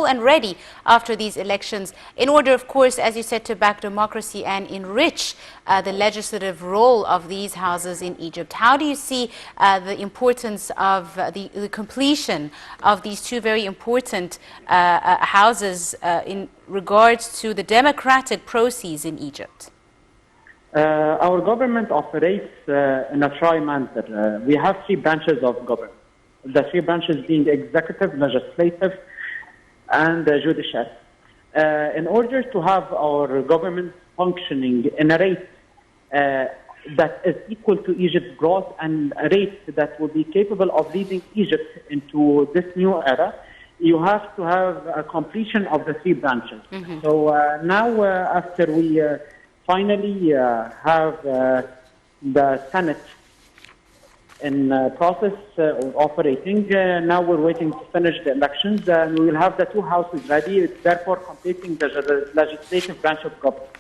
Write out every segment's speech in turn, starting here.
full and ready after these elections in order, of course, as you said, to back democracy and enrich the legislative role of these houses in Egypt. How do you see the importance of the completion of these two very important houses in regards to the democratic process in Egypt? Our government operates in a tri-manner. We have three branches of government. The three branches being executive, legislative, and judicial. In order to have our government functioning in a rate that is equal to Egypt's growth and a rate that will be capable of leading Egypt into this new era, you have to have a completion of the three branches. Mm-hmm. So now, after we finally have the Senate in process operating, now we're waiting to finish the elections, and we will have the two houses ready, therefore completing the legislative branch of government.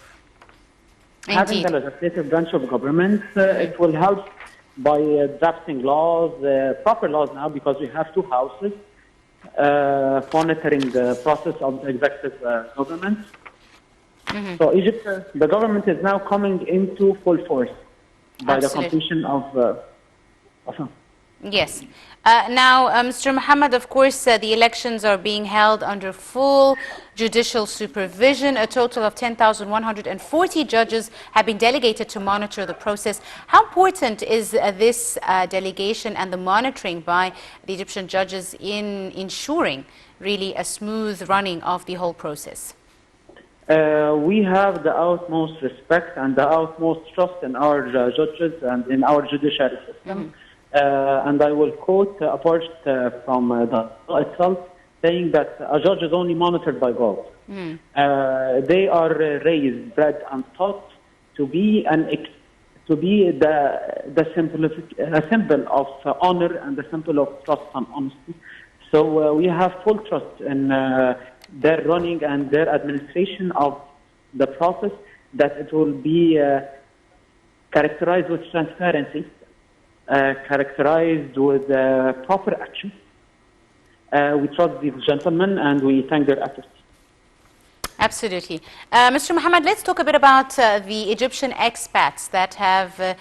Indeed. Having the legislative branch of government, it will help by drafting laws, proper laws now, because we have two houses, monitoring the process of the executive government. Mm-hmm. So Egypt, the government is now coming into full force by the completion of Yes. Now, Mr. Mohamed, of course, the elections are being held under full judicial supervision. A total of 10,140 judges have been delegated to monitor the process. How important is this delegation and the monitoring by the Egyptian judges in ensuring really a smooth running of the whole process? We have the utmost respect and the utmost trust in our judges and in our judiciary system. Mm-hmm. And I will quote a part from the law itself, saying that a judge is only monitored by God. Mm. They are raised, bred, and taught to be the symbol of honor and the symbol of trust and honesty. So we have full trust in their running and their administration of the process, that it will be characterized with transparency, characterized with proper action. We trust these gentlemen and we thank their efforts. Absolutely. Mr. Mohamed, let's talk a bit about the Egyptian expats that have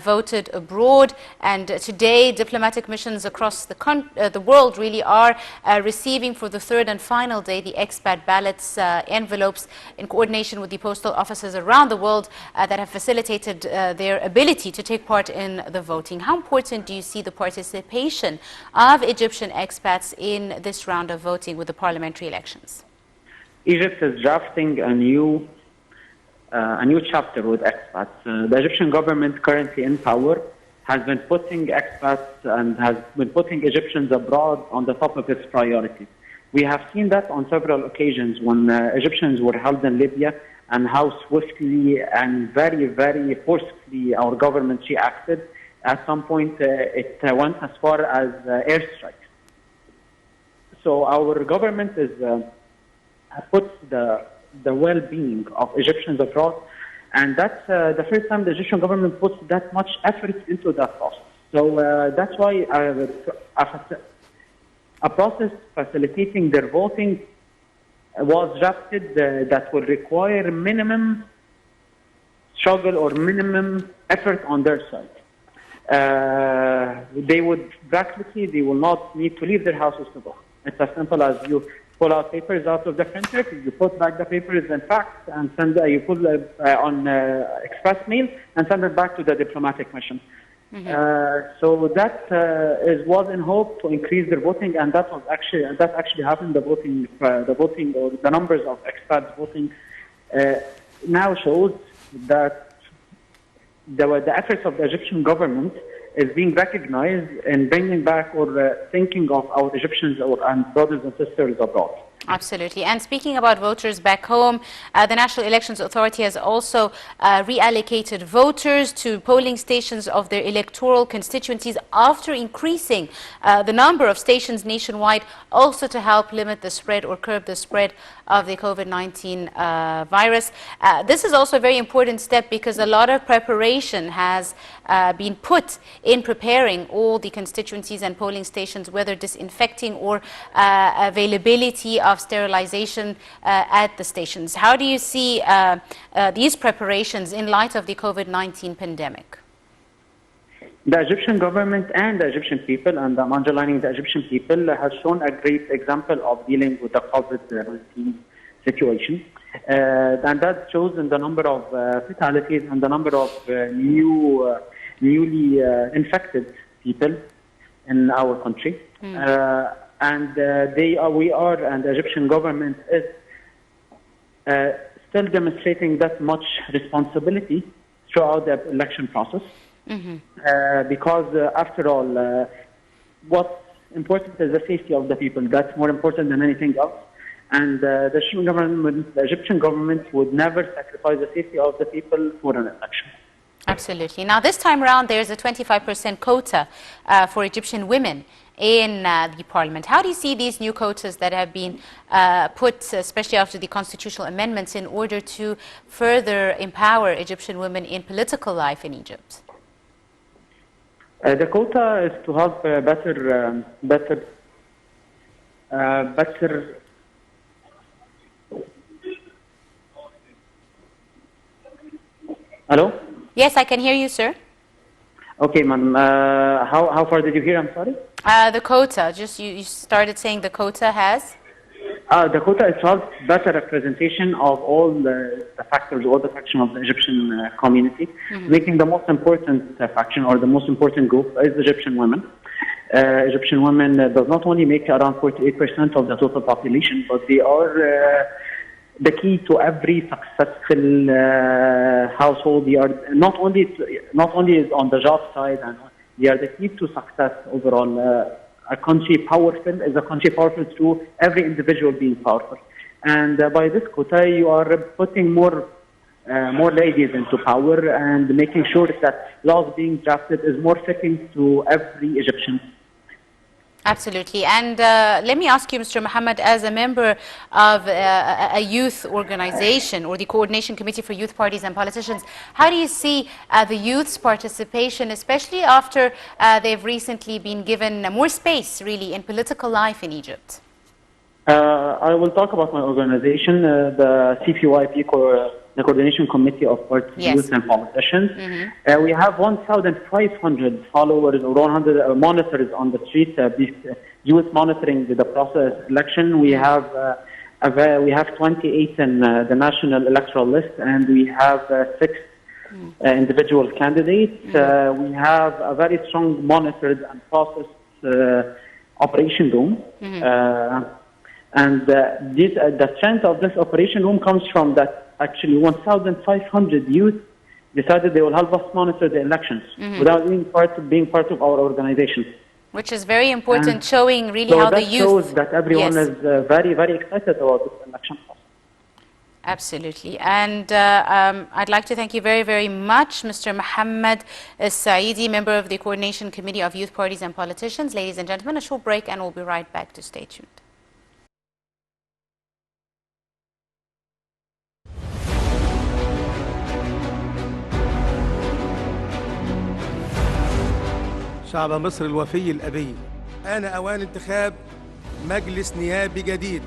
voted abroad. And today, diplomatic missions across the world really are receiving for the third and final day the expat ballots envelopes in coordination with the postal offices around the world that have facilitated their ability to take part in the voting. How important do you see the participation of Egyptian expats in this round of voting with the parliamentary elections? Egypt is drafting a new chapter with expats. The Egyptian government currently in power has been putting expats and has been putting Egyptians abroad on the top of its priorities. We have seen that on several occasions when Egyptians were held in Libya, and how swiftly and very, very forcefully our government reacted. At some point, it went as far as airstrikes. So our government is puts the well-being of Egyptians abroad, and that's the first time the Egyptian government puts that much effort into that process. So that's why a process facilitating their voting was drafted that will require minimum struggle or minimum effort on their side. They will not need to leave their houses to vote. It's as simple as you pull out papers out of the printer, you put back the papers in fax, and send you put on express mail and send it back to the diplomatic mission. Mm-hmm. So that was in hope to increase their voting, and that actually happened. The voting or the numbers of expats voting now shows that the efforts of the Egyptian government is being recognized in bringing back or thinking of our Egyptians and brothers and sisters abroad. Absolutely. And speaking about voters back home, the National Elections Authority has also reallocated voters to polling stations of their electoral constituencies after increasing the number of stations nationwide, also to help limit the spread or curb the spread of the COVID-19 virus. This is also a very important step because a lot of preparation has been put in preparing all the constituencies and polling stations, whether disinfecting or availability of sterilization at the stations. How do you see these preparations in light of the COVID-19 pandemic? The Egyptian government and the Egyptian people, and I'm underlining the Egyptian people, has shown a great example of dealing with the COVID-19 situation. And that shows in the number of fatalities and the number of newly infected people in our country. And the Egyptian government is still demonstrating that much responsibility throughout the election process. Because after all, what's important is the safety of the people. That's more important than anything else. And the Egyptian government would never sacrifice the safety of the people for an election. Absolutely. Now, this time around, there's a 25% quota for Egyptian women in the parliament. How do you see these new quotas that have been put, especially after the constitutional amendments, in order to further empower Egyptian women in political life in Egypt? The quota is to have better. Hello? Yes, I can hear you, sir. Okay, ma'am. How far did you hear? I'm sorry. The quota. Just you started saying the quota has. The quota is to have better representation of all the factors, all the faction of the Egyptian community, making the most important faction or the most important group is Egyptian women. Egyptian women does not only make around 48% of the total population, but they are the key to every successful household. They are not only on the job side, and they are the key to success overall. A country powerful is a country powerful through every individual being powerful. And by this quota, you are putting more ladies into power and making sure that laws being drafted is more fitting to every Egyptian. Absolutely. And let me ask you, Mr. Mohamed, as a member of a youth organization or the Coordination Committee for Youth Parties and Politicians, how do you see the youth's participation, especially after they've recently been given more space, really, in political life in Egypt? I will talk about my organization, the CPYP, the Coordination Committee of Parties, Youth and Politicians. We have 1,500 followers or 100 monitors on the street, youth monitoring the process election. We have 28 in the national electoral list, and we have 6 individual candidates. We have a very strong monitored and processed operation room. And the strength of this operation room comes from that actually 1,500 youth decided they will help us monitor the elections without being part of our organization. Which is very important, showing really how the youth... So that shows that everyone is very, very excited about this election process. Absolutely. And I'd like to thank you very, very much, Mr. Mohamed Saidy, member of the Coordination Committee of Youth Parties and Politicians. Ladies and gentlemen, a short break and we'll be right back to stay tuned. شعب مصر الوفي الأبي، آن أوان انتخاب مجلس نيابي جديد